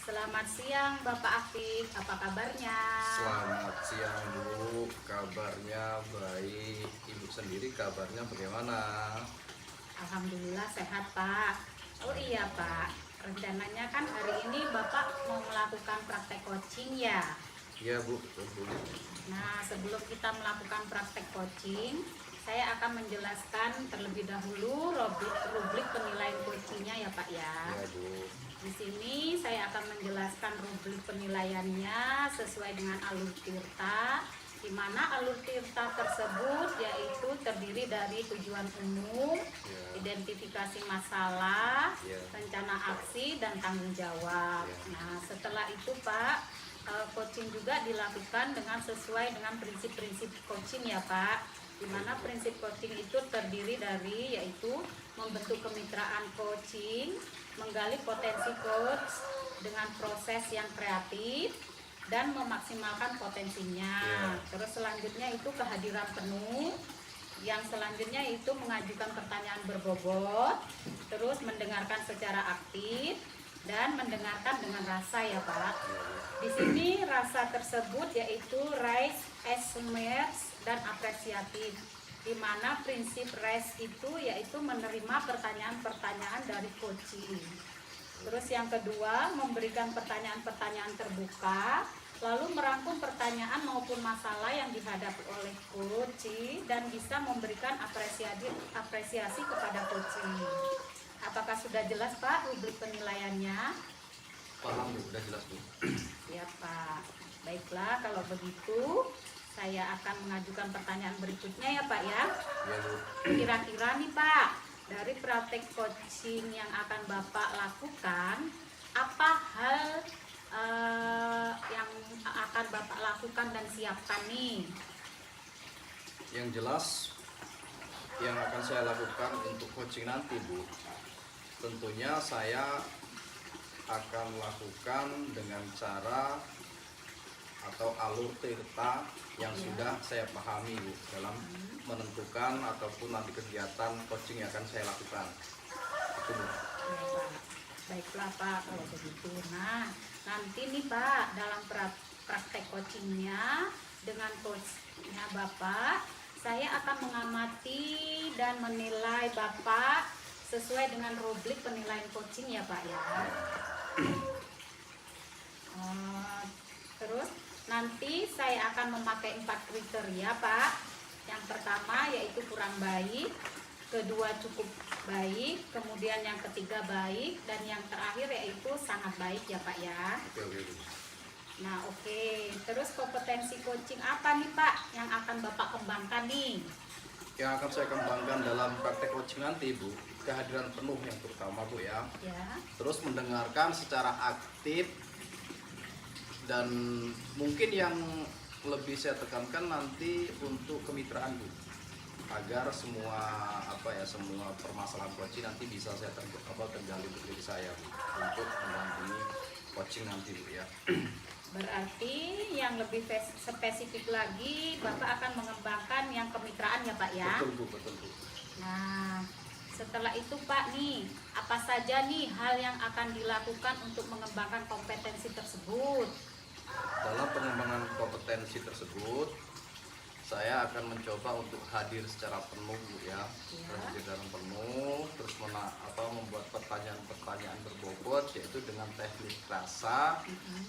Selamat siang Bapak Afif, apa kabarnya? Selamat siang Bu, kabarnya baik. Ibu sendiri kabarnya bagaimana? Alhamdulillah sehat Pak. Oh iya Pak, rencananya kan hari ini Bapak mau melakukan praktek coaching ya. Iya Bu, betul Bu. Nah sebelum kita melakukan praktek coaching, saya akan menjelaskan terlebih dahulu rubrik penilaian coachingnya ya Pak ya. Iya Bu. Di sini saya akan menjelaskan rubrik penilaiannya sesuai dengan alur tirta, di mana alur tirta tersebut yaitu terdiri dari tujuan umum, Ya. identifikasi masalah, Ya. rencana aksi, dan tanggung jawab. Ya. Nah, setelah itu Pak, coaching juga dilakukan dengan sesuai dengan prinsip-prinsip coaching ya Pak. Di mana prinsip coaching itu terdiri dari yaitu membentuk kemitraan coaching, menggali potensi coach dengan proses yang kreatif dan memaksimalkan potensinya. Yeah. Terus selanjutnya itu kehadiran penuh. Yang selanjutnya itu mengajukan pertanyaan berbobot, terus mendengarkan secara aktif dan mendengarkan dengan rasa ya Pak. Di sini rasa tersebut yaitu raise, assumes, dan apresiatif. Di mana prinsip raise itu yaitu menerima pertanyaan-pertanyaan dari coaching. Terus yang kedua, memberikan pertanyaan-pertanyaan terbuka, lalu merangkum pertanyaan maupun masalah yang dihadapi oleh coaching dan bisa memberikan apresiasi kepada coaching. Apakah sudah jelas Pak rubrik penilaiannya? Paham Bu, udah jelas Bu. Ya Pak. Baiklah kalau begitu saya akan mengajukan pertanyaan berikutnya ya Pak ya. Iya Bu. Kira-kira nih Pak, dari praktek coaching yang akan Bapak lakukan, apa hal yang akan Bapak lakukan dan siapkan nih? Yang jelas yang akan saya lakukan untuk coaching nanti Bu, tentunya saya akan lakukan dengan cara atau alur tirta yang Ya. sudah saya pahami Bu, dalam menentukan ataupun nanti kegiatan coaching yang akan saya lakukan. Itu Bu. Ya, Pak. Baiklah Pak kalau begitu. Nah nanti nih Pak dalam praktek coachingnya dengan coachnya Bapak, saya akan mengamati dan menilai Bapak sesuai dengan rubrik penilaian coaching ya Pak ya. Terus nanti saya akan memakai 4 kriteria Pak. Yang pertama yaitu kurang baik, kedua cukup baik, kemudian yang ketiga baik, dan yang terakhir yaitu sangat baik ya Pak ya. Oke Bu. Nah oke, terus kompetensi coaching apa nih Pak yang akan Bapak kembangkan nih? Yang akan saya kembangkan dalam praktek coaching nanti Bu, kehadiran penuh yang terutama Bu ya. Ya, Terus mendengarkan secara aktif, dan mungkin yang lebih saya tekankan nanti untuk kemitraan Bu, agar semua semua permasalahan coaching nanti bisa saya tergali untuk diri saya Bu, untuk mendampingi coaching nanti Bu ya. berarti yang lebih spesifik lagi Bapak akan mengembangkan yang kemitraan ya Pak ya. Betul Bu, betul Bu. Nah, setelah itu Pak nih, apa saja nih hal yang akan dilakukan untuk mengembangkan kompetensi tersebut? Dalam pengembangan kompetensi tersebut, saya akan mencoba untuk hadir secara penuh Bu ya. Ya. Hadir dalam penuh, terus membuat pertanyaan-pertanyaan berbobot, yaitu dengan teknik rasa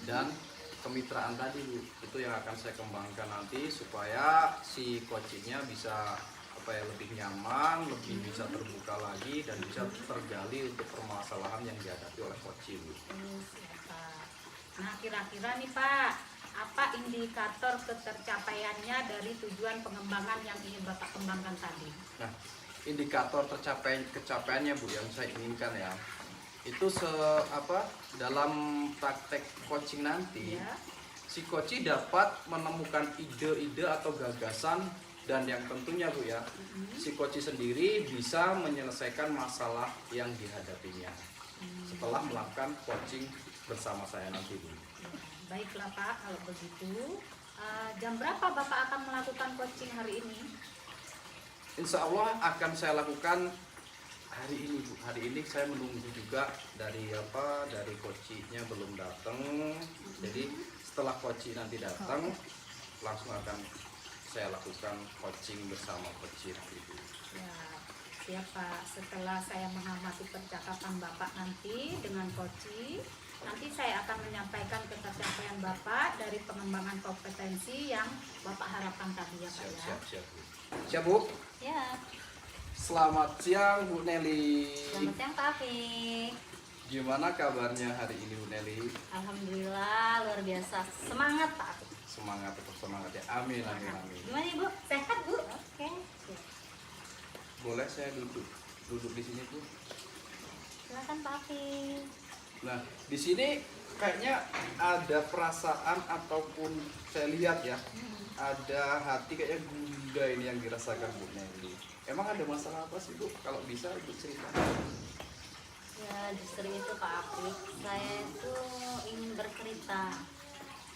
dan kemitraan tadi Bu. Itu yang akan saya kembangkan nanti supaya si coachingnya bisa lebih nyaman, lebih bisa terbuka lagi, dan bisa tergali untuk permasalahan yang dihadapi oleh coaching Bu. Nah, kira-kira nih Pak, apa indikator ketercapaiannya dari tujuan pengembangan yang ingin Bapak kembangkan tadi? Nah, indikator kecapaiannya Bu yang saya inginkan ya, itu dalam praktek coaching nanti, Ya. si coach dapat menemukan ide-ide atau gagasan, dan yang tentunya Bu ya, si coach sendiri bisa menyelesaikan masalah yang dihadapinya setelah melakukan coaching bersama saya nanti Bu. Baiklah Pak, kalau begitu jam berapa Bapak akan melakukan coaching hari ini? Insya Allah akan saya lakukan hari ini saya menunggu juga dari coachnya belum datang. Jadi setelah coach nanti datang langsung akan saya lakukan coaching bersama coach itu. Ya, siap Pak. Setelah saya mengamati percakapan Bapak nanti dengan coach, nanti saya akan menyampaikan pencapaian Bapak dari pengembangan kompetensi yang Bapak harapkan tadi ya Pak ya. Siap Bu. Siap Bu. Ya. Selamat siang Bu Nelly. Selamat siang Pak Afik. Gimana kabarnya hari ini Bu Nelly? Alhamdulillah luar biasa. Semangat Pak Afik. Semangat, tetap semangat ya. Amin. Gimana Ibu? Sehat Bu? Oke. Boleh saya duduk di sini Bu? Silakan Pak Afik. Nah, di sini kayaknya ada perasaan ataupun saya lihat ya, ada hati kayaknya gundah ini yang dirasakan Bu Nelly. Emang ada masalah apa sih Bu? Kalau bisa Ibu cerita. Ya justru itu Pak Afik. Saya itu ingin bercerita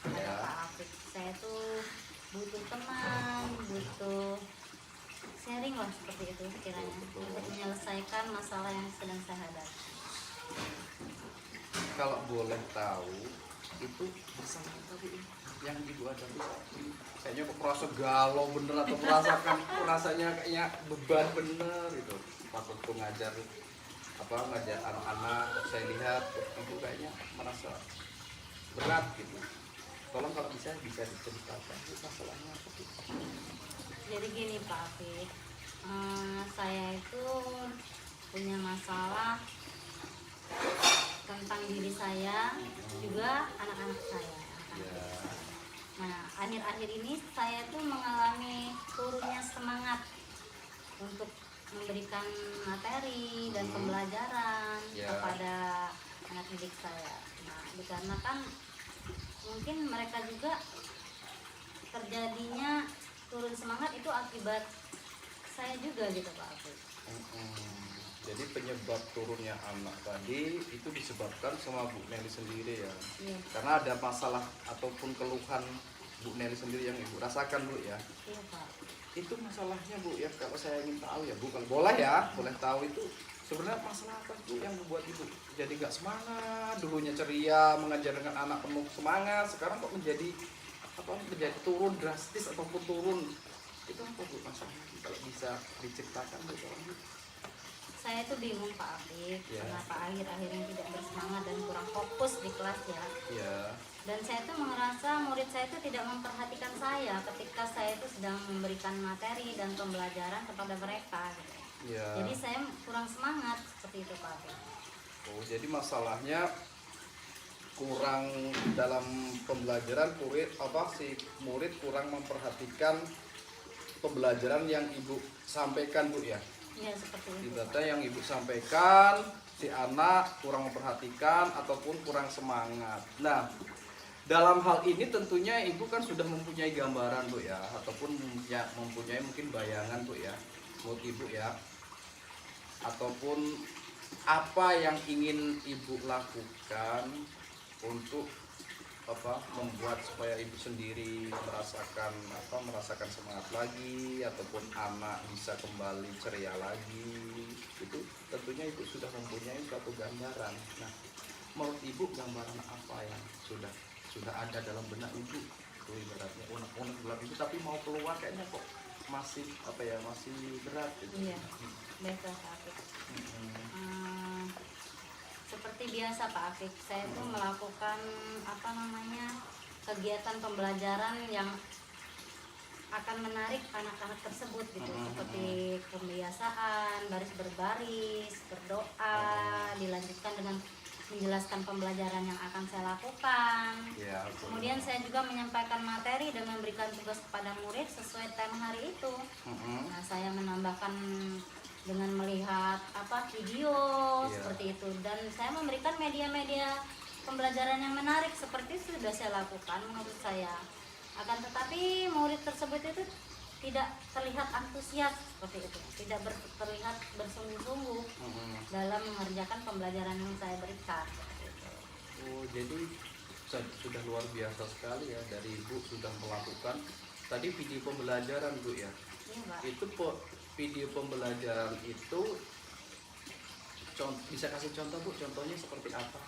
kepada Ya. Pak Afik. Saya tuh butuh teman, butuh sharing lah seperti itu kiranya untuk menyelesaikan masalah yang sedang saya hadapi. Kalau boleh tahu, itu masalah apa Bu yang Ibu hadapi? Kayaknya kok merasa galau bener atau merasakan rasanya kayaknya beban bener gitu. Waktu ngajar anak-anak, saya lihat Ibu kayaknya merasa berat gitu. Tolong kalau bisa diceritakan Bu, masalahnya apa Bu? Jadi gini Pak Afik, saya itu punya masalah tentang diri saya juga anak-anak saya. Ya. Nah, akhir-akhir ini saya tuh mengalami turunnya semangat untuk memberikan materi dan pembelajaran Ya. kepada anak didik saya. Nah, dikarenakan mungkin mereka juga terjadinya turun semangat itu akibat saya juga gitu Pak Afif. Jadi penyebab turunnya anak tadi itu disebabkan sama Bu Nelly sendiri ya. Iya, Karena ada masalah ataupun keluhan Bu Nelly sendiri yang Ibu rasakan Bu ya. iya Pak. Itu masalahnya Bu ya, kalau saya ingin tahu ya Bu, kalau boleh ya, boleh tahu itu sebenarnya masalah apa Bu yang membuat Ibu jadi nggak semangat, dulunya ceria mengajar dengan anak penuh semangat, sekarang kok menjadi turun drastis ataupun turun, itu apa Bu masalahnya? Kalau bisa diceritakan Bu, tolong Bu. Saya tuh bingung Pak Afif, Ya. kenapa akhir-akhir ini tidak bersemangat dan kurang fokus di kelas ya. Ya, Dan saya tuh merasa murid saya itu tidak memperhatikan saya ketika saya itu sedang memberikan materi dan pembelajaran kepada mereka. Gitu. ya. Jadi saya kurang semangat seperti itu Pak Afif. Oh, jadi masalahnya kurang dalam pembelajaran, murid kurang memperhatikan pembelajaran yang Ibu sampaikan Bu ya. Iya seperti itu. Data yang Ibu sampaikan, si anak kurang memperhatikan ataupun kurang semangat. Nah, dalam hal ini tentunya Ibu kan sudah mempunyai gambaran Bu ya, ataupun mempunyai mungkin bayangan Bu ya, menurut Ibu ya, ataupun apa yang ingin Ibu lakukan untuk membuat supaya Ibu sendiri merasakan semangat lagi, ataupun anak bisa kembali ceria lagi. Itu tentunya Ibu sudah mempunyai suatu gambaran. Nah, menurut Ibu gambaran apa yang sudah ada dalam benak Ibu? Itu ibaratnya unek-unek dalam Ibu tapi mau keluar kayaknya kok masih berat gitu. Iya, baiklah Pak Afif. Seperti biasa Pak Afif, saya tuh melakukan kegiatan pembelajaran yang akan menarik anak-anak tersebut gitu, seperti pembiasaan, baris berbaris, berdoa, dilanjutkan dengan menjelaskan pembelajaran yang akan saya lakukan. Ya, Kemudian saya juga menyampaikan materi dan memberikan tugas kepada murid sesuai tema hari itu. Nah, saya menambahkan dengan melihat video seperti itu, dan saya memberikan media-media pembelajaran yang menarik seperti sudah saya lakukan menurut saya. Akan tetapi murid tersebut itu tidak terlihat antusias seperti itu, tidak terlihat bersungguh-sungguh dalam mengerjakan pembelajaran yang saya berikan. Oh, jadi sudah luar biasa sekali ya, dari Ibu sudah melakukan tadi video pembelajaran Bu ya. Iya Pak. Itu video pembelajaran itu bisa kasih contoh Bu, contohnya seperti apa?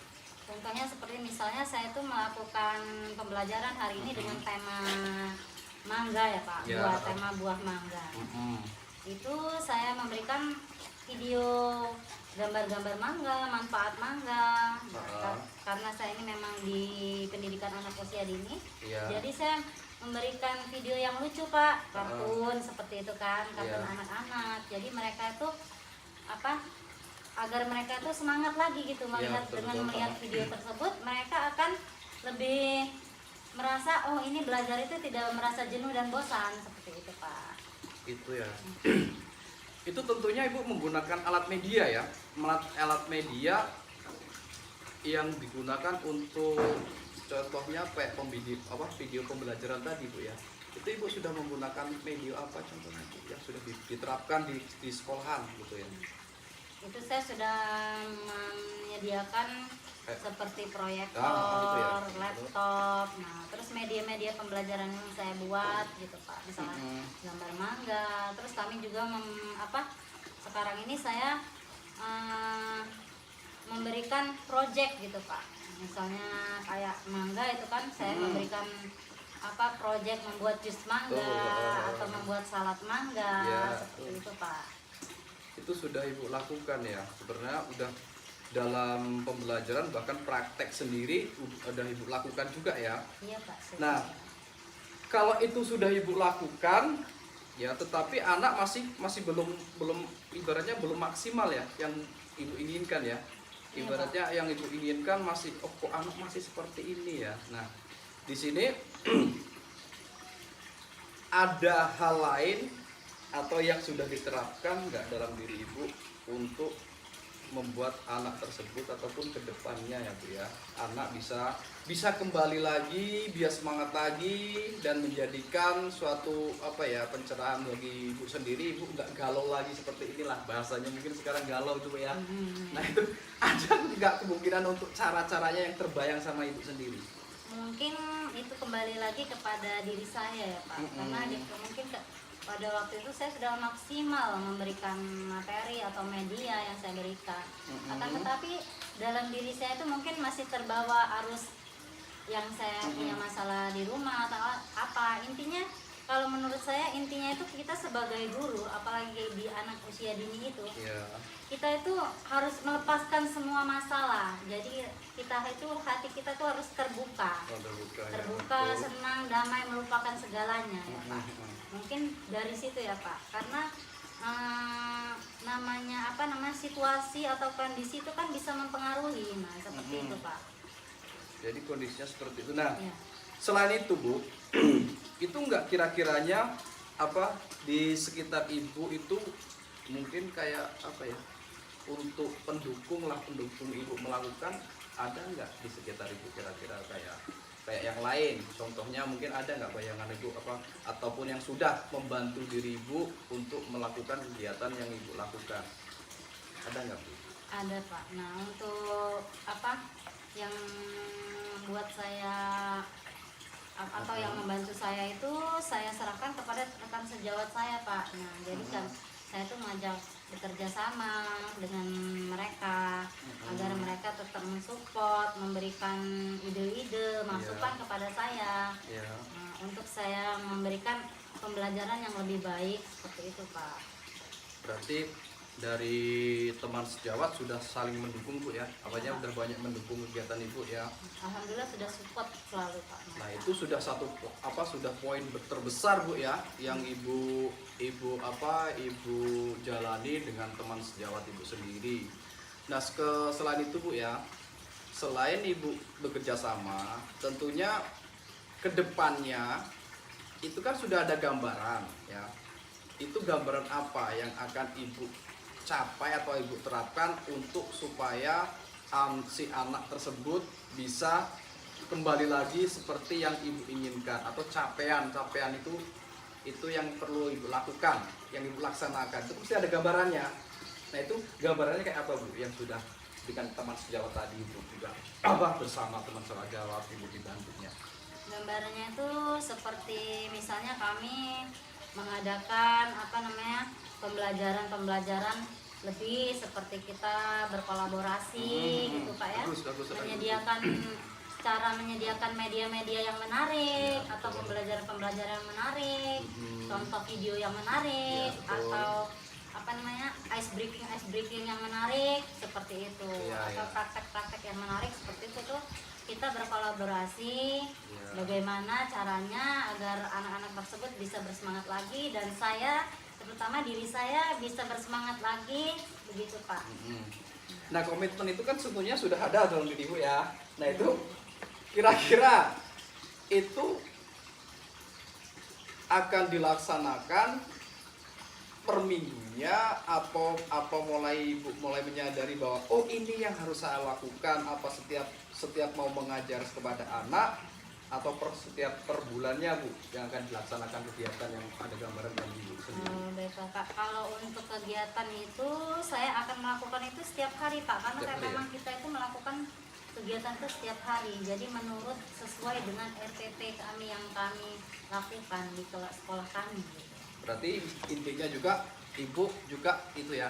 Contohnya seperti misalnya saya tuh melakukan pembelajaran hari ini dengan tema mangga ya Pak, Ya. tema buah mangga. Mm-mm. Itu saya memberikan video gambar-gambar mangga, manfaat mangga. Karena saya ini memang di pendidikan anak usia dini, Iya. jadi saya memberikan video yang lucu Pak, kartun seperti itu kan, kartun Iya. anak-anak. Jadi mereka itu apa? Agar mereka itu semangat lagi gitu melihat, betul, dengan betul, melihat Pak. video tersebut mereka akan lebih merasa oh ini belajar itu tidak merasa jenuh dan bosan seperti itu Pak. Itu ya. Itu tentunya Ibu menggunakan alat media ya, alat media yang digunakan untuk contohnya kayak video pembelajaran tadi Bu ya. Itu Ibu sudah menggunakan media apa contohnya Bu, yang sudah diterapkan di sekolahan gitu ya. Itu saya sudah menyediakan seperti proyektor, itu ya. laptop, nah terus media-media pembelajaran yang saya buat gitu Pak, misalnya gambar mangga. Terus kami juga sekarang ini saya memberikan project gitu Pak, misalnya kayak mangga itu kan saya memberikan project membuat jus mangga atau membuat salad mangga seperti itu Pak. Itu sudah Ibu lakukan ya, sebenarnya udah dalam pembelajaran bahkan praktek sendiri udah Ibu lakukan juga ya. Iya Pak. Nah, kalau itu sudah Ibu lakukan ya, tetapi anak masih belum ibaratnya belum maksimal ya yang Ibu inginkan ya. Ibaratnya yang Ibu inginkan masih kok anak masih seperti ini ya. Nah, di sini ada hal lain atau yang sudah diterapkan nggak dalam diri Ibu untuk membuat anak tersebut ataupun kedepannya ya Bu ya, anak bisa kembali lagi, biar semangat lagi dan menjadikan suatu pencerahan bagi Ibu sendiri. Ibu nggak galau lagi seperti inilah bahasanya, mungkin sekarang galau tuh ya. Nah itu ada nggak kemungkinan untuk cara-caranya yang terbayang sama Ibu sendiri? Mungkin itu kembali lagi kepada diri saya ya Pak, karena mungkin pada waktu itu saya sudah maksimal memberikan materi atau media yang saya berikan. Akan tetapi dalam diri saya itu mungkin masih terbawa arus yang saya punya masalah di rumah atau apa. Intinya kalau menurut saya intinya itu kita sebagai guru, apalagi di anak usia dini itu, kita itu harus melepaskan semua masalah. Jadi hati kita tuh harus terbuka, senang, damai, melupakan segalanya ya Pak. Mungkin dari situ ya Pak, karena situasi atau kondisi itu kan bisa mempengaruhi, nah seperti itu Pak. Jadi kondisinya seperti itu. Nah, selain itu Bu, itu enggak kira-kiranya di sekitar Ibu itu mungkin kayak untuk pendukung Ibu melakukan, ada nggak di sekitar Ibu kira-kira kayak yang lain? Contohnya mungkin ada nggak bayangan Ibu ataupun yang sudah membantu diri Ibu untuk melakukan kegiatan yang Ibu lakukan? Ada nggak Bu? Ada Pak. Nah untuk yang buat saya atau yang membantu saya itu saya serahkan kepada rekan sejawat saya Pak. Nah jadi kan saya tuh ngajak bekerja sama dengan mereka agar mereka tetap mensupport, memberikan ide-ide, masukan kepada saya untuk saya memberikan pembelajaran yang lebih baik seperti itu Pak. Berarti dari teman sejawat sudah saling mendukung Bu ya, udah banyak mendukung kegiatan Ibu ya. Alhamdulillah sudah support selalu Pak. Nah itu sudah sudah poin terbesar Bu ya, yang Ibu jalani dengan teman sejawat Ibu sendiri. Nah selain itu Bu ya, selain Ibu bekerja sama, tentunya kedepannya itu kan sudah ada gambaran ya. Itu gambaran apa yang akan Ibu capai atau Ibu terapkan untuk supaya si anak tersebut bisa kembali lagi seperti yang Ibu inginkan, atau capaian itu yang perlu Ibu lakukan, yang Ibu laksanakan. Itu mesti ada gambarannya. Nah itu gambarannya kayak apa Bu yang sudah dengan teman sejawat tadi Ibu juga bersama teman sejawat Ibu dibantunya? Gambarannya itu seperti misalnya kami mengadakan pembelajaran lebih seperti kita berkolaborasi gitu Pak ya, bagus. menyediakan media-media yang menarik atau pembelajaran-pembelajaran yang menarik, contoh video yang menarik atau apa namanya ice breaking yang menarik seperti itu, atau praktek-praktek yang menarik seperti itu tuh kita berkolaborasi bagaimana caranya agar anak-anak tersebut bisa bersemangat lagi dan saya terutama diri saya bisa bersemangat lagi begitu Pak. Nah komitmen itu kan sesungguhnya sudah ada dalam diri Ibu ya. Nah itu kira-kira itu akan dilaksanakan per minggunya apa mulai Ibu mulai menyadari bahwa oh ini yang harus saya lakukan apa setiap mau mengajar kepada anak atau setiap per bulannya Bu yang akan dilaksanakan kegiatan yang ada gambaran dan Ibu sendiri. Baiklah Pak, kalau untuk kegiatan itu saya akan melakukan itu setiap hari Pak, karena Setiap hari, memang kita itu melakukan kegiatan itu setiap hari, jadi menurut sesuai dengan RPP kami yang kami lakukan di sekolah kami gitu. Berarti intinya juga Ibu juga itu ya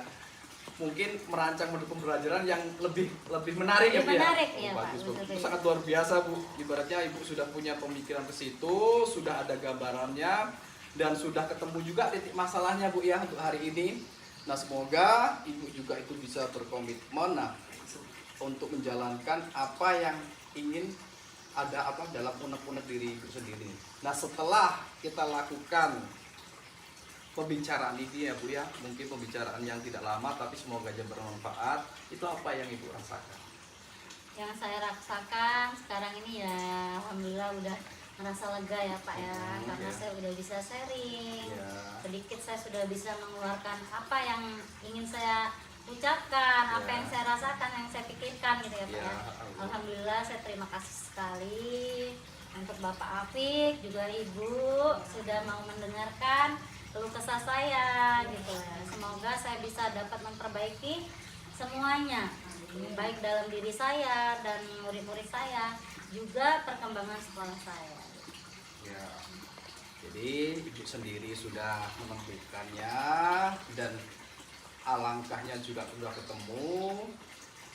mungkin merancang menu pembelajaran yang lebih menarik ya Bu ya. Menarik ya Pak. Bagus, itu sangat luar biasa Bu. Ibaratnya Ibu sudah punya pemikiran ke situ, sudah ada gambarannya dan sudah ketemu juga titik masalahnya Bu ya untuk hari ini. Nah, semoga Ibu juga itu bisa berkomitmen untuk menjalankan apa yang ingin ada dalam unek-unek diri Ibu sendiri. Nah, setelah kita lakukan pembicaraan ini ya Bu ya, mungkin pembicaraan yang tidak lama tapi semoga aja bermanfaat. Itu apa yang Ibu rasakan? Yang saya rasakan sekarang ini ya alhamdulillah udah merasa lega ya Pak ya, karena saya udah bisa sharing. Sedikit saya sudah bisa mengeluarkan apa yang ingin saya ucapkan, apa yang saya rasakan, yang saya pikirkan gitu ya Pak ya. Alhamdulillah saya terima kasih sekali untuk Bapak Afik juga Ibu sudah mau mendengarkan keluh kesah saya gitu ya. Semoga saya bisa dapat memperbaiki semuanya, baik dalam diri saya dan murid-murid saya, juga perkembangan sekolah saya. Ya. Jadi Ibu sendiri sudah menentukannya dan alangkahnya juga sudah ketemu.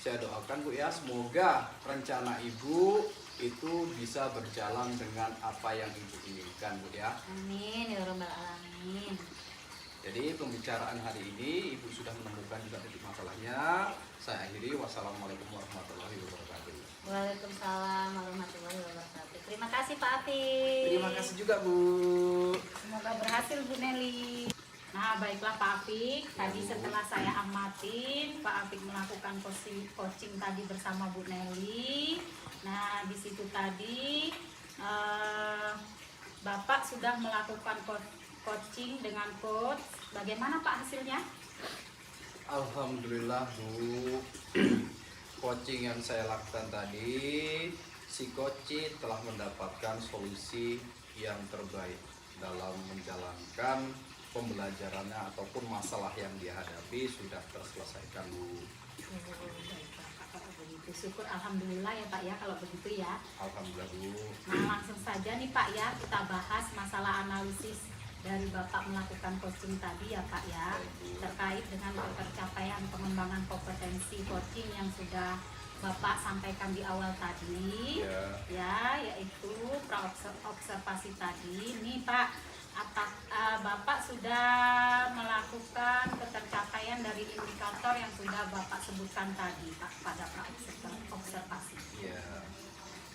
Saya doakan Bu ya, semoga rencana Ibu itu bisa berjalan dengan apa yang Ibu inginkan Bu ya. Amin ya rabbal alamin. Jadi pembicaraan hari ini Ibu sudah menemukan juga titik masalahnya. Saya akhiri, wassalamualaikum warahmatullahi wabarakatuh. Waalaikumsalam warahmatullahi wabarakatuh. Terima kasih Pak Afik. Terima kasih juga Bu. Semoga berhasil Bu Nelly. Nah baiklah Pak Afik, tadi setelah saya amatin Pak Afik melakukan coaching tadi bersama Bu Nelly. Nah di situ tadi Bapak sudah melakukan coaching dengan coach. Bagaimana Pak hasilnya? Alhamdulillah Bu. Coaching yang saya lakukan tadi, si coach telah mendapatkan solusi yang terbaik dalam menjalankan pembelajarannya ataupun masalah yang dia hadapi sudah terselesaikan Bu. Syukur alhamdulillah ya Pak ya kalau begitu ya. Alhamdulillah Bu. Nah langsung saja nih Pak ya kita bahas masalah analisis dari Bapak melakukan coaching tadi ya Pak ya, terkait dengan pencapaian pengembangan kompetensi coaching yang sudah Bapak sampaikan di awal tadi ya, yaitu praobservasi tadi. Ini Pak, Bapak sudah melakukan pencapaian dari indikator yang sudah Bapak sebutkan tadi Pak pada praobservasi. Ya,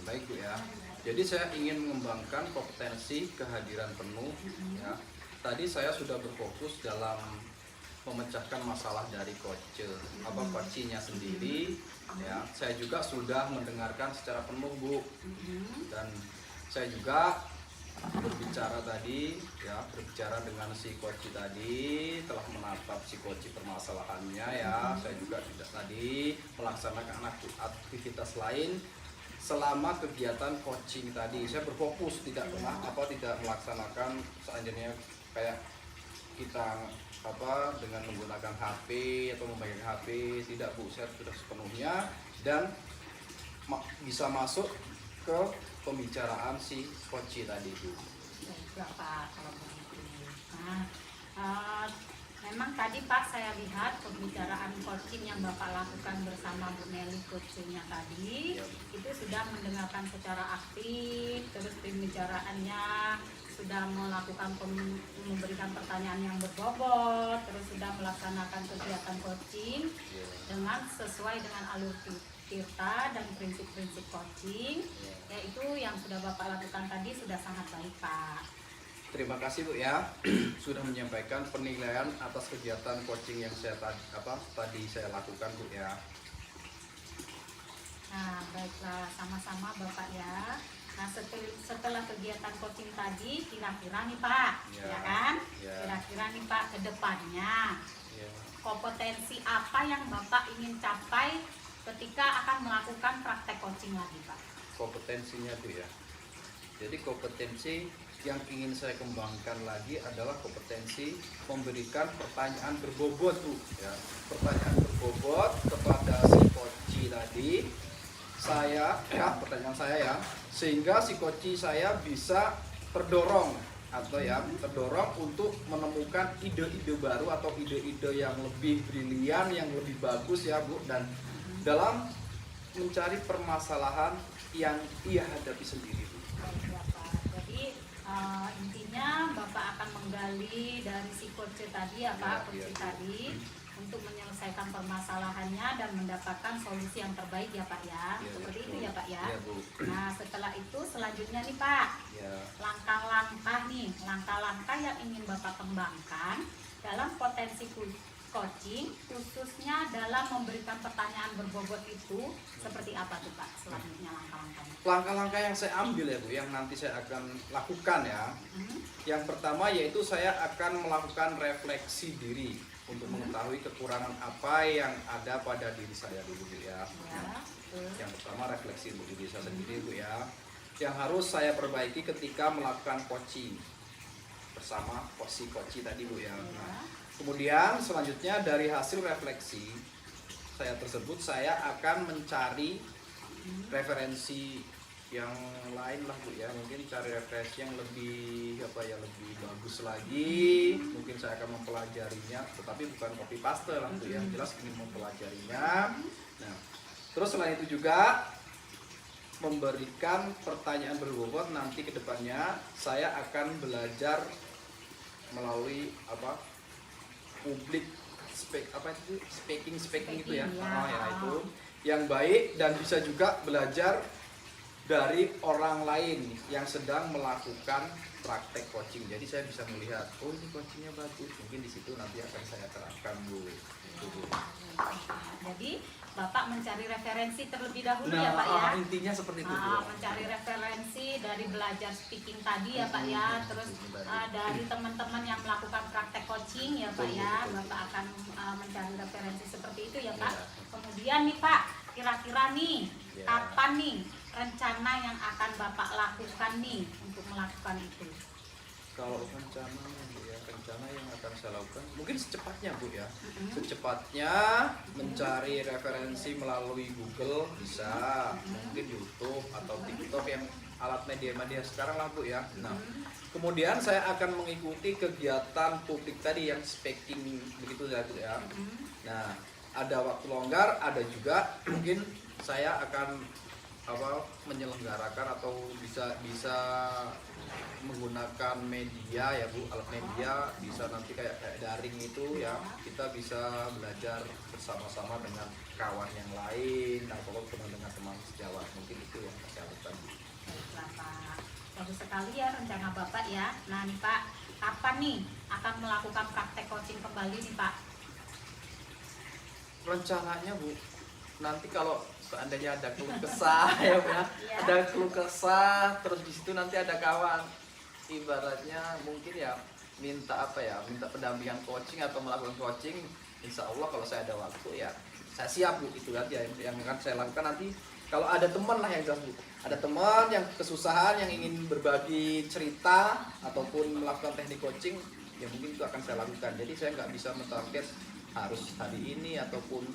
baik Bu ya. Jadi saya ingin mengembangkan kompetensi kehadiran penuh. Ya. Tadi saya sudah berfokus dalam memecahkan masalah dari coachingnya sendiri. Ya, saya juga sudah mendengarkan secara penuh Bu. Dan saya juga berbicara dengan si coach tadi, telah menatap si coach permasalahannya ya. Saya juga tidak tadi melaksanakan aktivitas lain selama kegiatan coaching tadi. Saya berfokus tidak melaksanakan seandainya kayak kita dengan menggunakan HP atau memegang HP, tidak Bu. Saya sudah sepenuhnya dan bisa masuk ke pembicaraan si coach tadi Bu. Baiklah Pak kalau begitu. Nah, memang tadi tadi Pak saya lihat pembicaraan coaching yang Bapak lakukan bersama Bu Nelly coachingnya tadi, Ya. itu sudah mendengarkan secara aktif, terus pembicaraannya sudah melakukan memberikan pertanyaan yang berbobot, terus sudah melaksanakan kegiatan coaching Ya. dengan sesuai dengan alur Tirta dan prinsip-prinsip coaching, Ya. yaitu yang sudah Bapak lakukan tadi sudah sangat baik Pak. Terima kasih Bu ya sudah menyampaikan penilaian atas kegiatan coaching yang tadi saya lakukan Bu ya. Nah, baiklah sama-sama Bapak ya. Nah, setelah kegiatan coaching tadi, kira-kira nih Pak, Ya. ya kan? Ya. Kira-kira nih Pak, ke depannya Ya. kompetensi apa yang Bapak ingin capai ketika akan melakukan praktek coaching lagi Pak? Kompetensinya Bu ya. Jadi kompetensi yang ingin saya kembangkan lagi adalah kompetensi memberikan pertanyaan berbobot Bu ya. Pertanyaan berbobot kepada si coach tadi. Pertanyaan saya ya, sehingga si coach saya bisa terdorong untuk menemukan ide-ide baru atau ide-ide yang lebih brilian, yang lebih bagus ya Bu, dan dalam mencari permasalahan yang ia hadapi sendiri Bu. Baik ya Pak. Jadi intinya Bapak akan menggali dari si coach tadi ya Pak, Ya, coach ya. tadi untuk menyelesaikan permasalahannya dan mendapatkan solusi yang terbaik ya Pak ya. Ya, Seperti betul. itu ya Pak ya. Ya, Bu. Nah, setelah itu selanjutnya nih Pak, Ya. langkah-langkah yang ingin Bapak kembangkan dalam potensi coaching, khususnya dalam memberikan pertanyaan berbobot itu seperti apa tuh Pak selanjutnya langkah-langkahnya? Langkah-langkah yang saya ambil ya Bu, yang nanti saya akan lakukan ya. Yang pertama yaitu saya akan melakukan refleksi diri untuk mengetahui kekurangan apa yang ada pada diri saya dulu Bu ya. Ya, betul. Yang pertama refleksi untuk diri saya sendiri Bu ya. Yang harus saya perbaiki ketika melakukan coaching bersama coach tadi Bu ya. Nah, kemudian selanjutnya dari hasil refleksi saya akan mencari referensi yang lain lah Bu ya, mungkin cari referensi yang lebih lebih bagus lagi. Mungkin saya akan mempelajarinya, tetapi bukan copy paste lah Bu ya, jelas ingin mempelajarinya. Nah, terus selain itu juga memberikan pertanyaan berbobot. Nanti ke depannya saya akan belajar melalui public speaking itu ya. Itu yang baik, dan bisa juga belajar dari orang lain yang sedang melakukan praktek coaching. Jadi saya bisa melihat, oh ini coachingnya bagus, mungkin di situ nanti akan saya terapkan Bu. Itu, Bu. Jadi Bapak mencari referensi terlebih dahulu ya Pak ya. Intinya seperti itu Bu. Mencari referensi dari belajar speaking tadi ya Pak ya, terus dari teman-teman yang melakukan praktek coaching ya Pak ya, Bapak akan mencari referensi seperti itu ya Pak. Ya. Kemudian nih Pak, kira-kira nih Ya. kapan nih rencana yang akan Bapak lakukan nih untuk melakukan itu? Kalau rencana yang akan saya lakukan mungkin secepatnya Bu ya. Secepatnya mencari referensi melalui Google bisa, mungkin YouTube atau TikTok, yang alat media sekarang lah Bu ya. Nah, kemudian saya akan mengikuti kegiatan publik tadi yang speaking begitu ya Bu ya. Nah, ada waktu longgar, ada juga mungkin saya akan menyelenggarakan atau bisa menggunakan media ya Bu, alat media bisa nanti kayak daring itu ya, kita bisa belajar bersama-sama dengan kawan yang lain atau dengan teman sejawat, mungkin itu yang saya lakukan. Baiklah Pak, bagus sekali ya rencana Bapak ya. Nah nih Pak, kapan nih akan melakukan praktek coaching kembali nih Pak? Rencananya Bu, nanti kalau seandainya ada keluh kesah ya Bu ya, ada keluh kesah, terus di situ nanti ada kawan, ibaratnya mungkin ya minta pendampingan coaching atau melakukan coaching, insya Allah kalau saya ada waktu ya saya siap Bu. Itu aja yang akan saya lakukan nanti. Kalau ada teman lah yang jelas Bu, ada teman yang kesusahan yang ingin berbagi cerita ataupun melakukan teknik coaching, ya mungkin itu akan saya lakukan. Jadi saya nggak bisa mentarget harus hari ini ataupun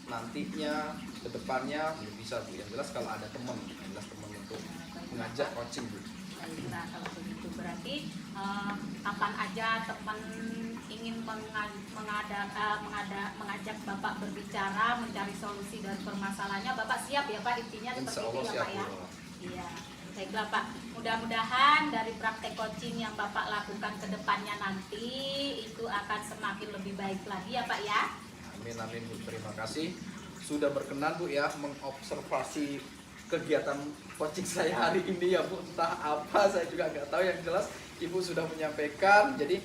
nantinya ke depannya, belum bisa Bu. Yang jelas kalau ada teman untuk mengajak coaching Bu. Baiklah kalau begitu berarti kapan aja teman ingin mengajak Bapak berbicara, mencari solusi dari permasalahannya. Bapak siap ya Pak, intinya seperti Insya itu Allah ya siap, Pak ya. Bu. Iya, baiklah Pak. Mudah-mudahan dari praktek coaching yang Bapak lakukan ke depannya nanti itu akan semakin lebih baik lagi ya Pak ya. Amin amin Bu, terima kasih sudah berkenan Bu ya mengobservasi kegiatan coaching saya hari ini ya Bu. Entah apa saya juga nggak tahu, yang jelas Ibu sudah menyampaikan. Jadi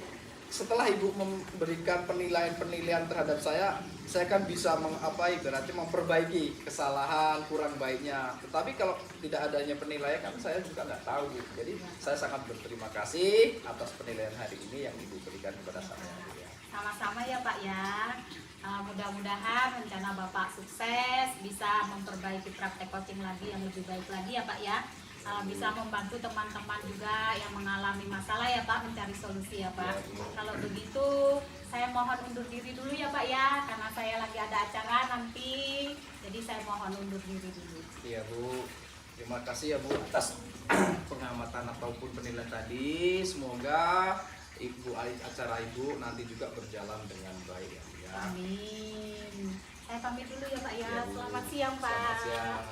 setelah Ibu memberikan penilaian terhadap saya kan bisa berarti memperbaiki kesalahan kurang baiknya. Tetapi kalau tidak adanya penilaian kan saya juga nggak tahu Bu. Jadi saya sangat berterima kasih atas penilaian hari ini yang Ibu berikan kepada saya Bu, ya. Sama-sama ya Pak ya. Mudah-mudahan rencana Bapak sukses, bisa memperbaiki praktek coaching lagi yang lebih baik lagi ya Pak ya. Bisa membantu teman-teman juga yang mengalami masalah ya Pak, mencari solusi ya Pak. Kalau begitu saya mohon undur diri dulu ya Pak ya, karena saya lagi ada acara nanti, jadi saya mohon undur diri dulu. Iya Bu, terima kasih ya Bu atas pengamatan ataupun penilaian tadi. Semoga acara Ibu nanti juga berjalan dengan baik ya Bu, ya. Amin. Saya pamit dulu ya Pak ya. Iya, Bu. Selamat siang Pak. Selamat siang.